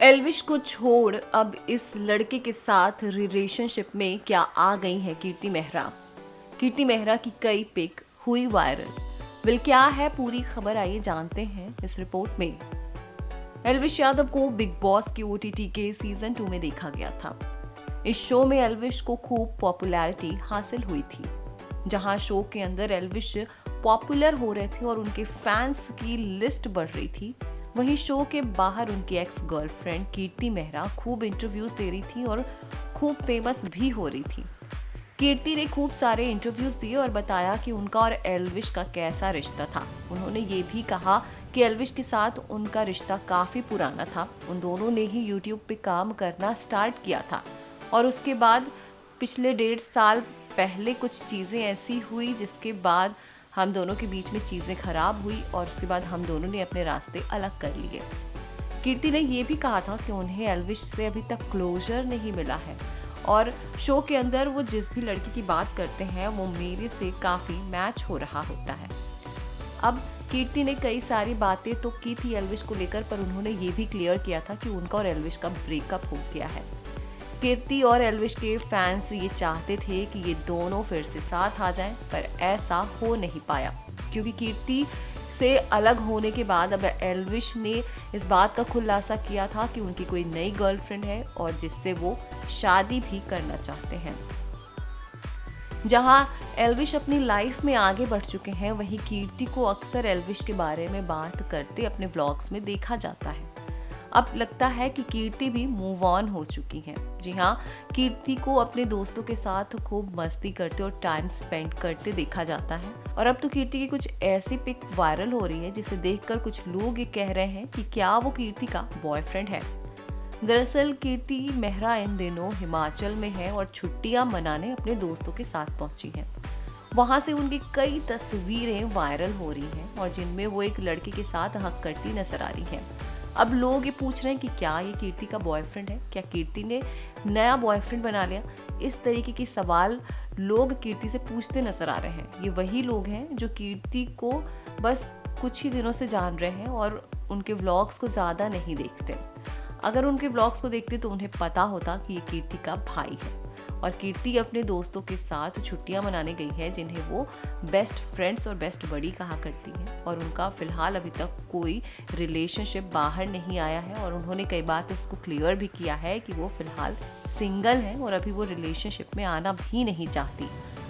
एल्विश को छोड़ अब इस लड़के के साथ रिलेशनशिप में क्या आ गई है कीर्ति मेहरा। कीर्ति मेहरा की कई पिक हुई वायरल। क्या है पूरी खबर, आइए जानते हैं इस रिपोर्ट में। एल्विश यादव को बिग बॉस की ओटीटी के सीजन 2 में देखा गया था। इस शो में एल्विश को खूब पॉपुलैरिटी हासिल हुई थी। जहां शो के अंदर एल्विश पॉपुलर हो रहे थे और उनके फैंस की लिस्ट बढ़ रही थी, वहीं शो के बाहर उनकी एक्स गर्लफ्रेंड कीर्ति मेहरा खूब इंटरव्यूज दे रही थी और खूब फेमस भी हो रही थी। कीर्ति ने खूब सारे इंटरव्यूज दिए और बताया कि उनका और एल्विश का कैसा रिश्ता था। उन्होंने ये भी कहा कि एल्विश के साथ उनका रिश्ता काफ़ी पुराना था। उन दोनों ने ही यूट्यूब पे काम करना स्टार्ट किया था और उसके बाद पिछले 1.5 साल पहले कुछ चीज़ें ऐसी हुई जिसके बाद हम दोनों के बीच में चीज़ें खराब हुई और उसके बाद हम दोनों ने अपने रास्ते अलग कर लिए। कीर्ति ने ये भी कहा था कि उन्हें एल्विश से अभी तक क्लोजर नहीं मिला है और शो के अंदर वो जिस भी लड़की की बात करते हैं वो मेरे से काफ़ी मैच हो रहा होता है। अब कीर्ति ने कई सारी बातें तो की थी एल्विश को लेकर, पर उन्होंने ये भी क्लियर किया था कि उनका और एल्विश का ब्रेकअप हो गया है। कीर्ति और एल्विश के फैंस ये चाहते थे कि ये दोनों फिर से साथ आ जाएं, पर ऐसा हो नहीं पाया क्योंकि कीर्ति से अलग होने के बाद अब एल्विश ने इस बात का खुलासा किया था कि उनकी कोई नई गर्लफ्रेंड है और जिससे वो शादी भी करना चाहते हैं। जहां एल्विश अपनी लाइफ में आगे बढ़ चुके हैं, वहीं कीर्ति को अक्सर एल्विश के बारे में बात करते अपने व्लॉग्स में देखा जाता है। अब लगता है कि कीर्ति भी मूव ऑन हो चुकी हैं। जी हाँ, कीर्ति को अपने दोस्तों के साथ खूब मस्ती करते और टाइम स्पेंड करते देखा जाता है और अब तो कीर्ति की कुछ ऐसी पिक वायरल हो रही है जिसे देखकर कुछ लोग ये कह रहे हैं कि क्या वो कीर्ति का बॉयफ्रेंड है। दरअसल कीर्ति मेहरा इन दिनों हिमाचल में है और छुट्टियां मनाने अपने दोस्तों के साथ पहुंची हैं। वहां से उनकी कई तस्वीरें वायरल हो रही हैं और जिनमें वो एक लड़के के साथ हक करती नजर आ रही हैं। अब लोग ये पूछ रहे हैं कि क्या ये कीर्ति का बॉयफ्रेंड है, क्या कीर्ति ने नया बॉयफ्रेंड बना लिया। इस तरीके की सवाल लोग कीर्ति से पूछते नजर आ रहे हैं। ये वही लोग हैं जो कीर्ति को बस कुछ ही दिनों से जान रहे हैं और उनके व्लॉग्स को ज़्यादा नहीं देखते। अगर उनके व्लॉग्स को देखते तो उन्हें पता होता कि ये कीर्ति का भाई है और कीर्ति अपने दोस्तों के साथ छुट्टियां मनाने गई है जिन्हें वो बेस्ट फ्रेंड्स और बेस्ट बडी कहा करती हैं और उनका फिलहाल अभी तक कोई रिलेशनशिप बाहर नहीं आया है और उन्होंने कई बार इसको क्लियर भी किया है कि वो फिलहाल सिंगल हैं और अभी वो रिलेशनशिप में आना भी नहीं चाहती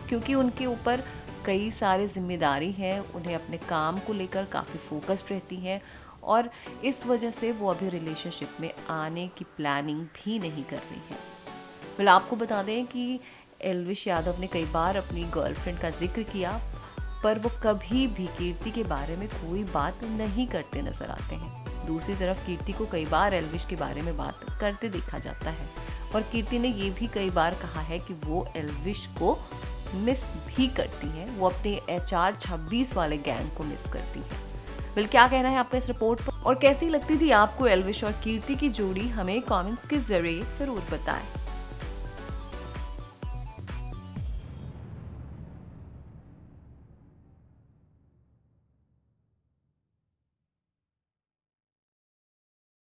क्योंकि उनके ऊपर कई सारे जिम्मेदारी हैं। उन्हें अपने काम को लेकर काफ़ी फोकस्ड रहती हैं और इस वजह से वो अभी रिलेशनशिप में आने की प्लानिंग भी नहीं कर रही है। आपको बता दें कि एल्विश यादव ने कई बार अपनी गर्लफ्रेंड का जिक्र किया, पर वो कभी भी कीर्ति के बारे में कोई बात नहीं करते नजर आते हैं। दूसरी तरफ कीर्ति को कई बार एल्विश के बारे में बात करते देखा जाता है और कीर्ति ने ये भी कई बार कहा है कि वो एल्विश को मिस भी करती हैं। वो अपने HR 26 वाले गैंग को मिस करती है। क्या कहना है आपका इस रिपोर्ट पर और कैसी लगती थी आपको एल्विश और कीर्ति की जोड़ी, हमें कमेंट्स के जरिए जरूर बताएं।